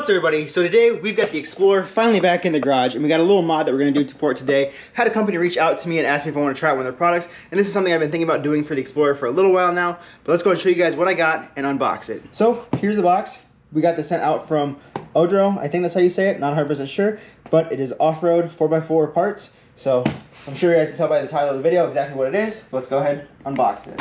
What's up, everybody? So today we've got the Explorer finally back in the garage, and we got a little mod that we're going to do for it today. Had a company reach out to me and ask me if I want to try out one of their products, and this is something I've been thinking about doing for the Explorer for a little while now. But let's go and show you guys what I got and unbox it. So here's the box. We got this sent out from Oedro, I think that's how you say it, not 100% sure, but it is off-road 4x4 parts. So I'm sure you guys can tell by the title of the video exactly what it is. Let's go ahead and unbox it.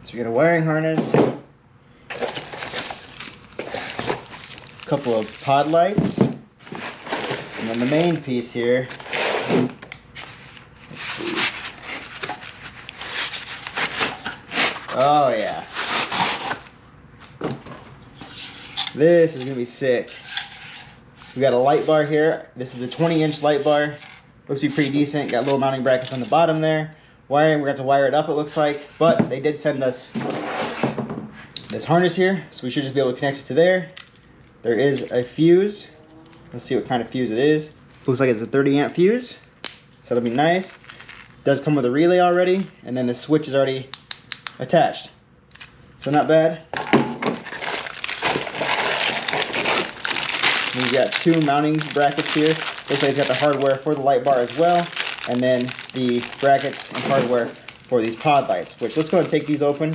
So we got a wiring harness, a couple of pod lights, and then the main piece here. Let's see. Oh yeah. This is gonna be sick. We got a light bar here. This is a 20-inch light bar. Looks to be pretty decent. Got little mounting brackets on the bottom there. Wiring, we're going to have to wire it up, it looks like, but they did send us this harness here, so we should just be able to connect it to there. There is a fuse. Let's see what kind of fuse it is. Looks like it's a 30-amp fuse, so that'll be nice. It does come with a relay already, and then the switch is already attached, so not bad. We've got two mounting brackets here. Looks like it's got the hardware for the light bar as well, and then the brackets and hardware for these pod lights, which let's go ahead and take these open.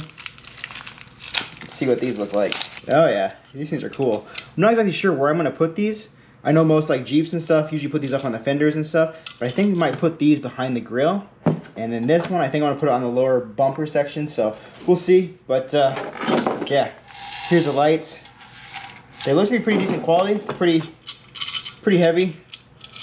Let's see what these look like. Oh yeah, these things are cool. I'm not exactly sure where I'm gonna put these. I know most like Jeeps and stuff usually put these up on the fenders and stuff, but I think we might put these behind the grill. And then this one, I think I wanna put it on the lower bumper section, so we'll see. But yeah, here's the lights. They look to be pretty decent quality, pretty heavy.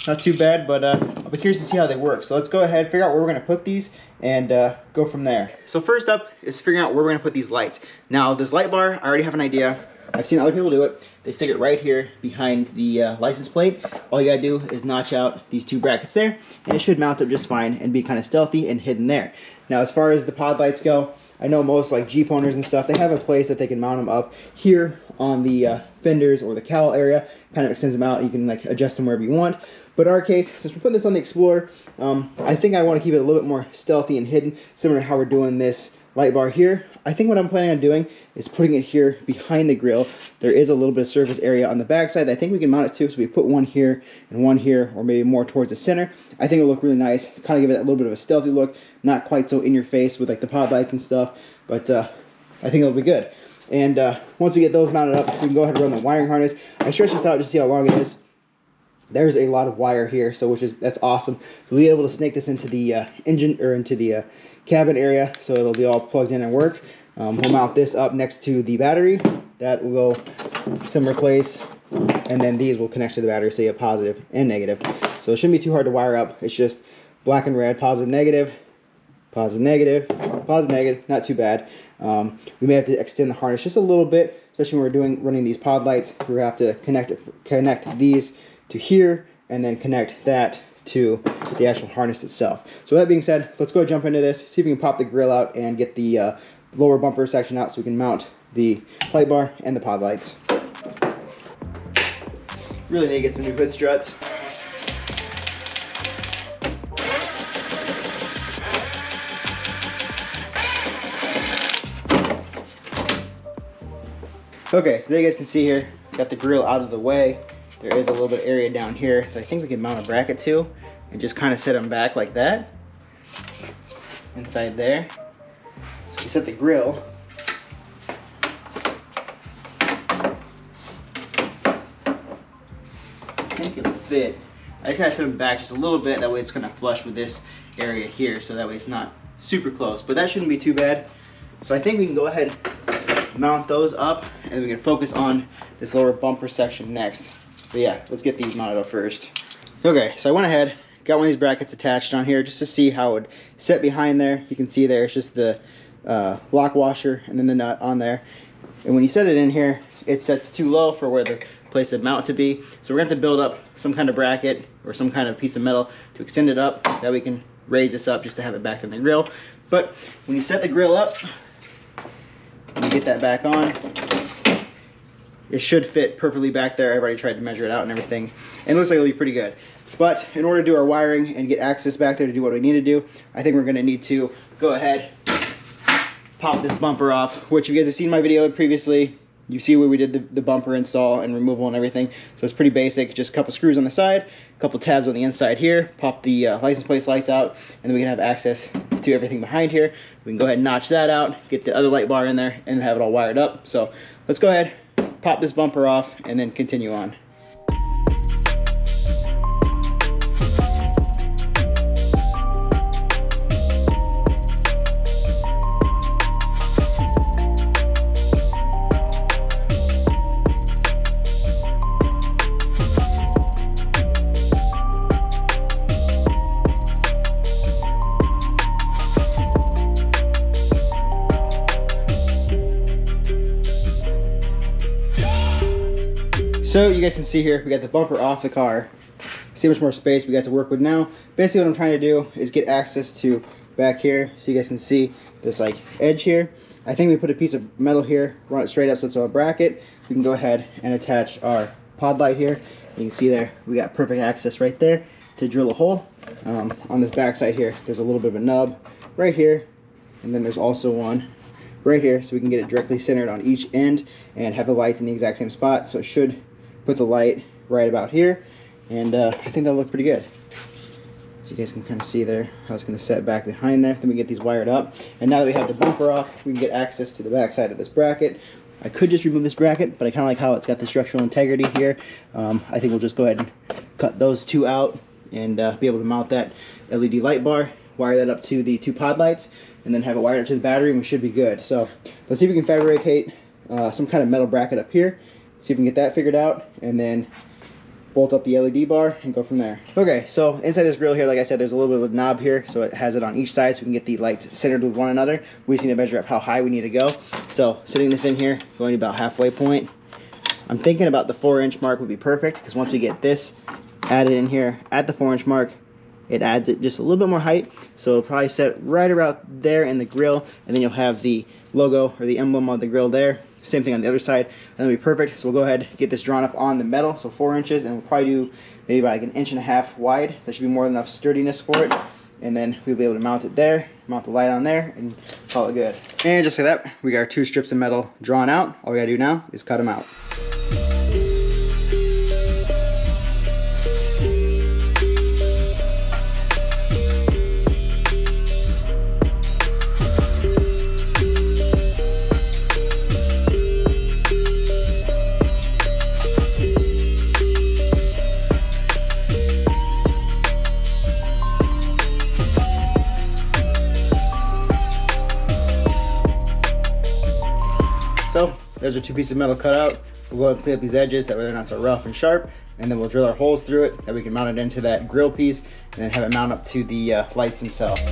Not too bad, but I'll be curious to see how they work. So let's go ahead, figure out where we're gonna put these, and go from there. So first up is figuring out where we're gonna put these lights. Now this light bar, I already have an idea. I've seen other people do it. They stick it right here behind the license plate. All you gotta do is notch out these two brackets there, and it should mount up just fine and be kind of stealthy and hidden there. Now as far as the pod lights go, I know most like Jeep owners and stuff, they have a place that they can mount them up here on the fenders or the cowl area. Kind of extends them out. You can like adjust them wherever you want. But in our case, since we're putting this on the Explorer, I think I want to keep it a little bit more stealthy and hidden, similar to how we're doing this light bar here. I think what I'm planning on doing is putting it here behind the grill. There is a little bit of surface area on the backside that I think we can mount it to, so we put one here and one here, or maybe more towards the center. I think it'll look really nice, kind of give it that little bit of a stealthy look, not quite so in your face with like the pod lights and stuff, but I think it'll be good. And once we get those mounted up, we can go ahead and run the wiring harness. I stretched this out just to see how long it is. There's a lot of wire here, so that's awesome. We'll be able to snake this into the engine, or into the cabin area, so it'll be all plugged in and work. We'll mount this up next to the battery. That will go similar place, and then these will connect to the battery, so you have positive and negative. So it shouldn't be too hard to wire up. It's just black and red, positive, negative, positive, negative, positive, negative. Not too bad. We may have to extend the harness just a little bit, especially when we're running these pod lights. We have to connect these to here, and then connect that to the actual harness itself. So that being said, let's go jump into this, see if we can pop the grill out and get the lower bumper section out so we can mount the light bar and the pod lights. Really need to get some new hood struts. Okay, so there you guys can see here, got the grill out of the way. There is a little bit of area down here that I think we can mount a bracket to and just kind of set them back like that inside there. So we set the grill. I think it'll fit. I just gotta set them back just a little bit, that way it's gonna flush with this area here, so that way it's not super close, but that shouldn't be too bad. So I think we can go ahead and mount those up, and we can focus on this lower bumper section next. But yeah, let's get these mounted up first. Okay, so I went ahead, got one of these brackets attached on here just to see how it would set behind there. You can see there, it's just the lock washer and then the nut on there. And when you set it in here, it sets too low for where the place to mount to be. So we're going to have to build up some kind of bracket or some kind of piece of metal to extend it up, that we can raise this up just to have it back in the grill. But when you set the grill up, and you get that back on, it should fit perfectly back there. I've already tried to measure it out and everything, and it looks like it'll be pretty good. But in order to do our wiring and get access back there to do what we need to do, I think we're going to need to go ahead, pop this bumper off, which you guys have seen my video previously. You see where we did the bumper install and removal and everything. So it's pretty basic, just a couple screws on the side, a couple tabs on the inside here, pop the license plate lights out, and then we can have access to everything behind here. We can go ahead and notch that out, get the other light bar in there, and have it all wired up. So let's go ahead, pop this bumper off, and then continue on. So you guys can see here, we got the bumper off the car. See how much more space we got to work with now. Basically what I'm trying to do is get access to back here so you guys can see this like edge here. I think we put a piece of metal here, run it straight up so it's a bracket. We can go ahead and attach our pod light here. You can see there, we got perfect access right there to drill a hole. On this back side here, there's a little bit of a nub right here, and then there's also one right here, so we can get it directly centered on each end and have the lights in the exact same spot. So it should put the light right about here, and I think that'll look pretty good. So you guys can kind of see there how it's going to set back behind there. Then we get these wired up, and now that we have the bumper off, we can get access to the back side of this bracket. I could just remove this bracket, but I kind of like how it's got the structural integrity here. I think we'll just go ahead and cut those two out and be able to mount that LED light bar, wire that up to the two pod lights, and then have it wired up to the battery, and we should be good. So let's see if we can fabricate some kind of metal bracket up here, see if we can get that figured out, and then bolt up the LED bar and go from there. Okay, so inside this grill here, like I said, there's a little bit of a knob here, so it has it on each side so we can get the lights centered with one another. We just need to measure up how high we need to go. So sitting this in here, going to about halfway point. I'm thinking about the 4-inch mark would be perfect, because once we get this added in here at the 4-inch mark, it adds it just a little bit more height, so it'll probably set right around there in the grill, and then you'll have the logo or the emblem on the grill there. Same thing on the other side, and that'll be perfect. So we'll go ahead and get this drawn up on the metal, so 4 inches, and we'll probably do maybe about like 1.5 inches wide. That should be more than enough sturdiness for it, and then we'll be able to mount it there, mount the light on there, and call it good. And just like that, we got our 2 strips of metal drawn out. All we gotta do now is cut them out. So there's our 2 pieces of metal cut out. We'll go ahead and clean up these edges, that way they're not so rough and sharp, and then we'll drill our holes through it, that we can mount it into that grill piece, and then have it mount up to the lights themselves.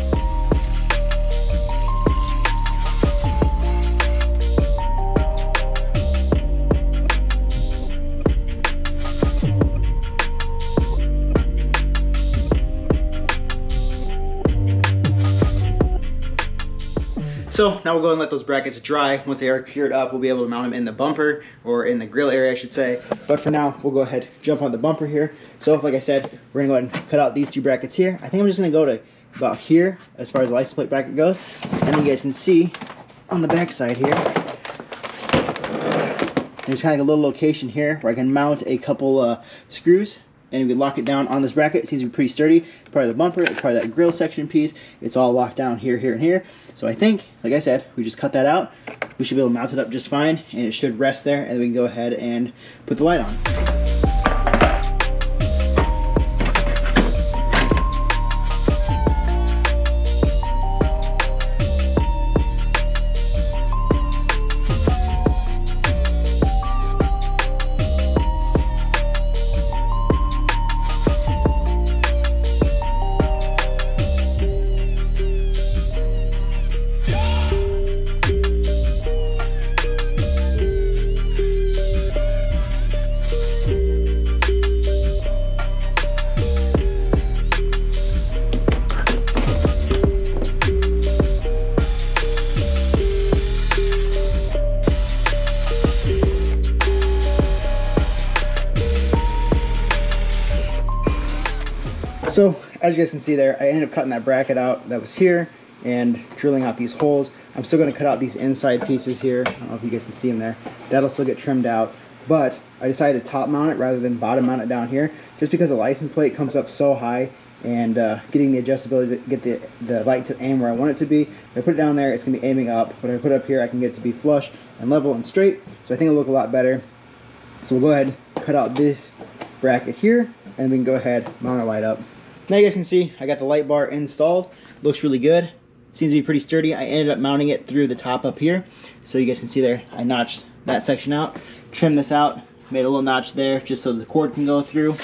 So now we'll go and let those brackets dry. Once they are cured up, we'll be able to mount them in the bumper, or in the grill area, I should say. But for now, we'll go ahead and jump on the bumper here. So like I said, we're gonna go ahead and cut out these 2 brackets here. I think I'm just gonna go to about here as far as the license plate bracket goes. And then you guys can see on the back side here, there's kind of like a little location here where I can mount a couple screws, and we lock it down on this bracket. It seems to be pretty sturdy. Part of the bumper, part of that grill section piece, it's all locked down here, here, and here. So I think, like I said, we just cut that out. We should be able to mount it up just fine, and it should rest there, and then we can go ahead and put the light on. So as you guys can see there, I ended up cutting that bracket out that was here and drilling out these holes. I'm still going to cut out these inside pieces here. I don't know if you guys can see them there. That'll still get trimmed out, but I decided to top mount it rather than bottom mount it down here, just because the license plate comes up so high, and getting the adjustability to get the light to aim where I want it to be. If I put it down there, it's going to be aiming up, but if I put it up here, I can get it to be flush and level and straight, so I think it'll look a lot better. So we'll go ahead and cut out this bracket here, and we can go ahead mount our light up. Now you guys can see I got the light bar installed. Looks really good. Seems to be pretty sturdy. I ended up mounting it through the top up here, so you guys can see there I notched that section out, trimmed this out, made a little notch there just so the cord can go through.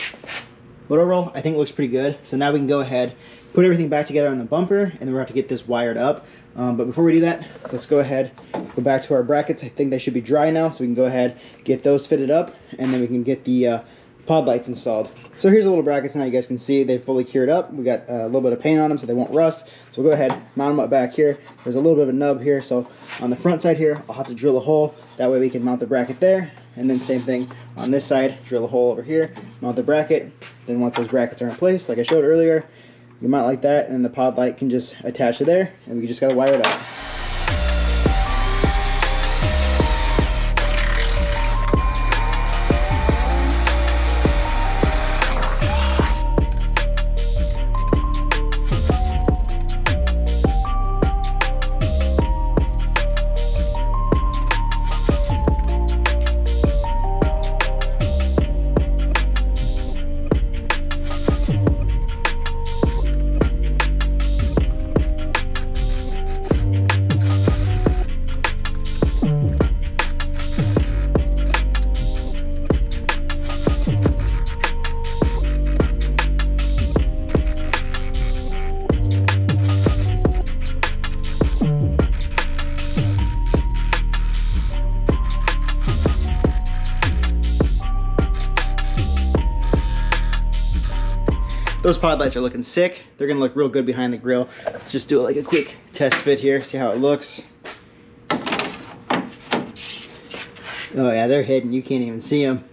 But overall, I think it looks pretty good. So now we can go ahead, put everything back together on the bumper, and then we'll have to get this wired up. But before we do that, let's go ahead, go back to our brackets. I think they should be dry now, so we can go ahead, get those fitted up, and then we can get the pod lights installed. So here's the little brackets now. You guys can see they've fully cured up. We got a little bit of paint on them so they won't rust. So we'll go ahead, mount them up back here. There's a little bit of a nub here, so on the front side here, I'll have to drill a hole. That way we can mount the bracket there. And then same thing on this side, drill a hole over here, mount the bracket. Then once those brackets are in place, like I showed earlier, you mount like that, and the pod light can just attach to there, and we just gotta wire it up. Those pod lights are looking sick. They're gonna look real good behind the grill. Let's just do like a quick test fit here, see how it looks. Oh yeah, they're hidden. You can't even see them.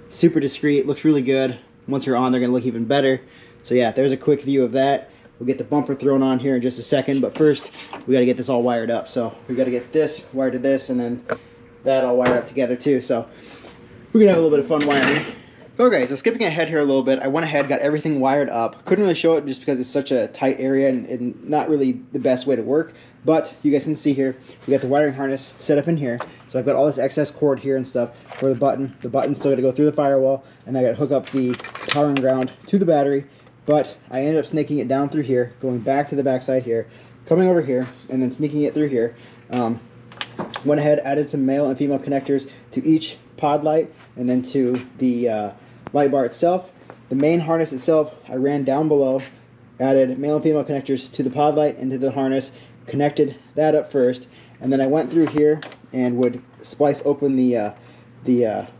Super discreet, looks really good. Once you're on, they're gonna look even better. So yeah, there's a quick view of that. We'll get the bumper thrown on here in just a second, but first we gotta get this all wired up. So we gotta get this wired to this, and then that all wired up together too. So we're gonna have a little bit of fun wiring. Okay, so skipping ahead here a little bit, I went ahead, got everything wired up. Couldn't really show it just because it's such a tight area and not really the best way to work. But you guys can see here, we got the wiring harness set up in here. So I've got all this excess cord here and stuff for the button. The button's still got to go through the firewall, and I got to hook up the power and ground to the battery. But I ended up snaking it down through here, going back to the back side here, coming over here, and then sneaking it through here. Went ahead, added some male and female connectors to each pod light, and then to the light bar itself. The main harness itself, I ran down below, added male and female connectors to the pod light and to the harness, connected that up first, and then I went through here and would splice open the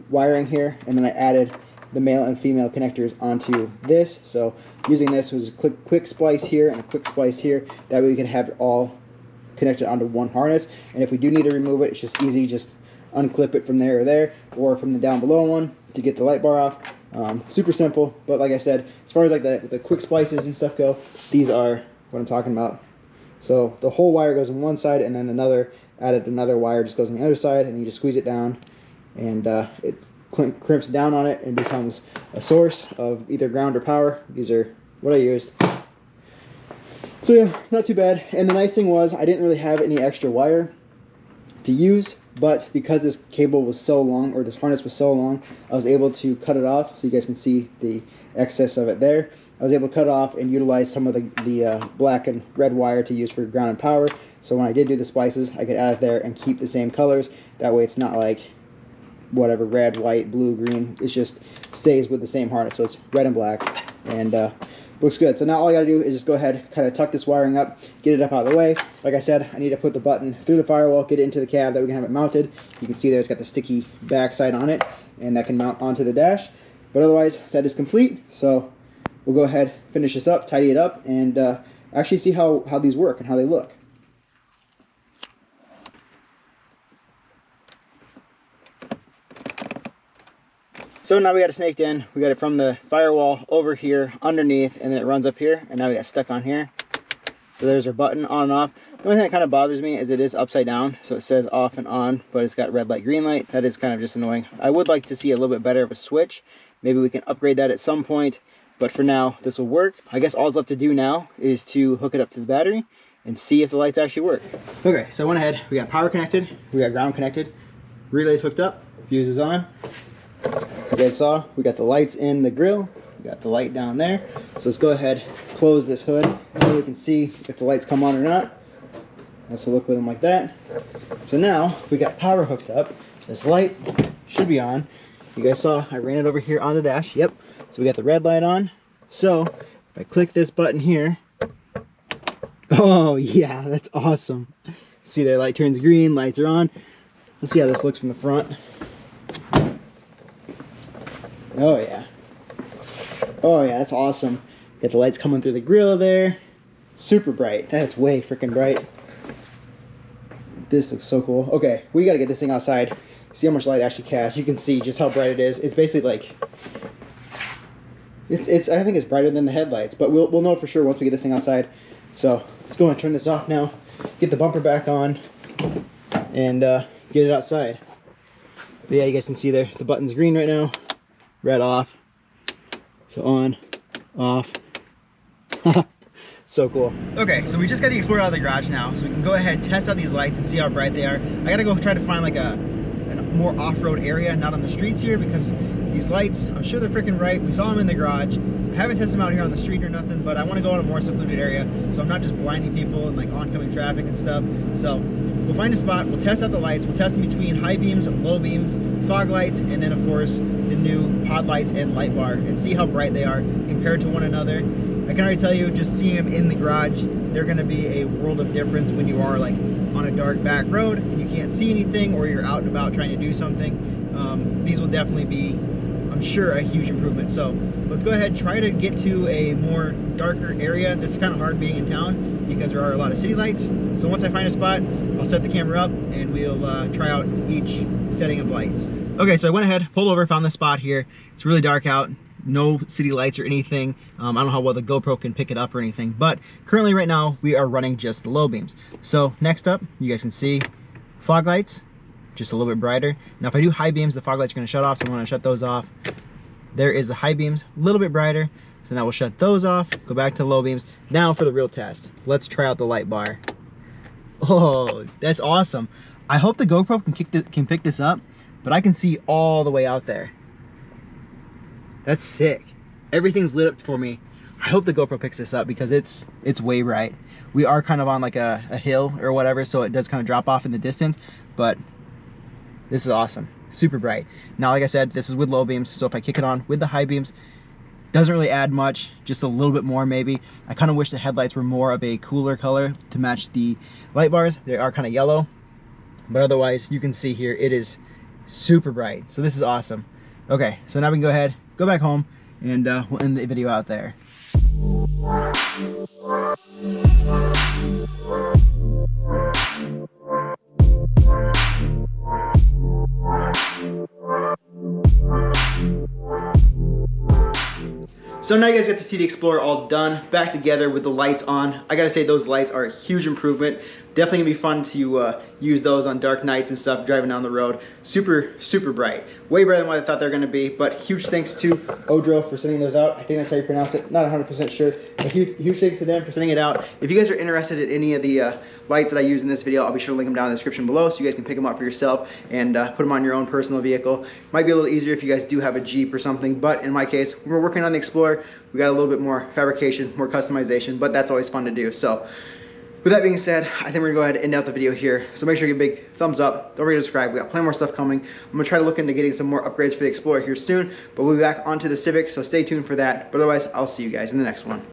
wiring here, and then I added the male and female connectors onto this. So using this was a quick splice here and a quick splice here. That way we can have it all connected onto one harness, and if we do need to remove it, it's just easy, just unclip it from there or from the down below one to get the light bar off. Super simple, but like I said, as far as like the quick splices and stuff go, these are what I'm talking about. So the whole wire goes on one side, and then added another wire just goes on the other side, and you just squeeze it down, and it crimps down on it and becomes a source of either ground or power. These are what I used. So yeah, not too bad. And the nice thing was I didn't really have any extra wire to use, but because this cable was so long, or this harness was so long, I was able to cut it off, so you guys can see the excess of it there. I was able to cut it off and utilize some of the black and red wire to use for ground and power, so when I did do the splices, I could add it there and keep the same colors. That way it's not like whatever, red, white, blue, green. It just stays with the same harness, so it's red and black, and looks good. So now all I gotta do is just go ahead, kind of tuck this wiring up, get it up out of the way. Like I said, I need to put the button through the firewall, get it into the cab that we can have it mounted. You can see there it's got the sticky backside on it, and that can mount onto the dash. But otherwise, that is complete. So we'll go ahead, finish this up, tidy it up, and actually see how these work and how they look. So now we got it snaked in. We got it from the firewall over here underneath, and then it runs up here, and now we got stuck on here. So there's our button on and off. The only thing that kind of bothers me is it is upside down, so it says off and on, but it's got red light, green light. That is kind of just annoying. I would like to see a little bit better of a switch. Maybe we can upgrade that at some point, but for now, this will work. I guess all it's left to do now is to hook it up to the battery and see if the lights actually work. Okay, so I went ahead. We got power connected, we got ground connected, relays hooked up, fuse is on. You guys saw, we got the lights in the grill. We got the light down there. So let's go ahead, close this hood so we can see if the lights come on or not. Let's look with them like that. So now we got power hooked up. This light should be on. You guys saw I ran it over here on the dash. Yep. So we got the red light on. So if I click this button here, oh yeah, that's awesome. See there, light turns green, lights are on. Let's see how this looks from the front. Oh yeah. Oh yeah, that's awesome. Got the lights coming through the grill there. Super bright. That's way freaking bright. This looks so cool. Okay, we gotta get this thing outside. See how much light it actually casts. You can see just how bright it is. It's basically like, I think it's brighter than the headlights, but we'll know for sure once we get this thing outside. So let's go and turn this off now. Get the bumper back on and get it outside. But yeah, you guys can see there, the button's green right now. Red off. So on, off. So cool. Okay, so we just got the Explorer out of the garage now, so we can go ahead, test out these lights and see how bright they are. I gotta go try to find like a more off-road area, not on the streets here, because these lights, I'm sure they're freaking bright. We saw them in the garage. I haven't tested them out here on the street or nothing, but I want to go in a more secluded area, so I'm not just blinding people and like oncoming traffic and stuff. So we'll find a spot, we'll test out the lights, we'll test them between high beams, low beams, fog lights, and then of course the new pod lights and light bar, and see how bright they are compared to one another. I can already tell you, just seeing them in the garage, they're going to be a world of difference when you are like on a dark back road and you can't see anything, or you're out and about trying to do something. These will definitely be, I'm sure, a huge improvement. So let's go ahead and try to get to a more darker area. This is kind of hard being in town because there are a lot of city lights. So once I find a spot, I'll set the camera up and we'll try out each setting of lights. Okay, so I went ahead, pulled over, found this spot here. It's really dark out. No city lights or anything. I don't know how well the GoPro can pick it up or anything, but currently right now we are running just the low beams. So next up, you guys can see fog lights, just a little bit brighter. Now if I do high beams, the fog lights are gonna shut off, so I'm gonna shut those off. There is the high beams, a little bit brighter. So now we'll shut those off, go back to low beams. Now for the real test, let's try out the light bar. Oh, that's awesome. I hope the GoPro can pick this up, but I can see all the way out there. That's sick. Everything's lit up for me. I hope the GoPro picks this up because it's way bright. We are kind of on like a hill or whatever, so it does kind of drop off in the distance, but this is awesome. Super bright. Now, like I said, this is with low beams, so if I kick it on with the high beams, doesn't really add much, just a little bit more maybe. I kind of wish the headlights were more of a cooler color to match the light bars. They are kind of yellow, but otherwise you can see here it is super bright. So this is awesome. Okay, so now we can go ahead, go back home, and we'll end the video out there. So now you guys get to see the Explorer all done, back together with the lights on. I gotta say those lights are a huge improvement. Definitely gonna be fun to use those on dark nights and stuff, driving down the road. Super, super bright. Way brighter than what I thought they were gonna be, but huge thanks to Oedro for sending those out. I think that's how you pronounce it, not 100% sure. But huge thanks to them for sending it out. If you guys are interested in any of the lights that I use in this video, I'll be sure to link them down in the description below so you guys can pick them up for yourself and put them on your own personal vehicle. Might be a little easier if you guys do have a Jeep or something, but in my case, when we're working on the Explorer, we got a little bit more fabrication, more customization, but that's always fun to do. So with that being said, I think we're gonna go ahead and end out the video here. So make sure you give a big thumbs up. Don't forget to subscribe. We got plenty more stuff coming. I'm gonna try to look into getting some more upgrades for the Explorer here soon, but we'll be back onto the Civic, so stay tuned for that. But otherwise, I'll see you guys in the next one.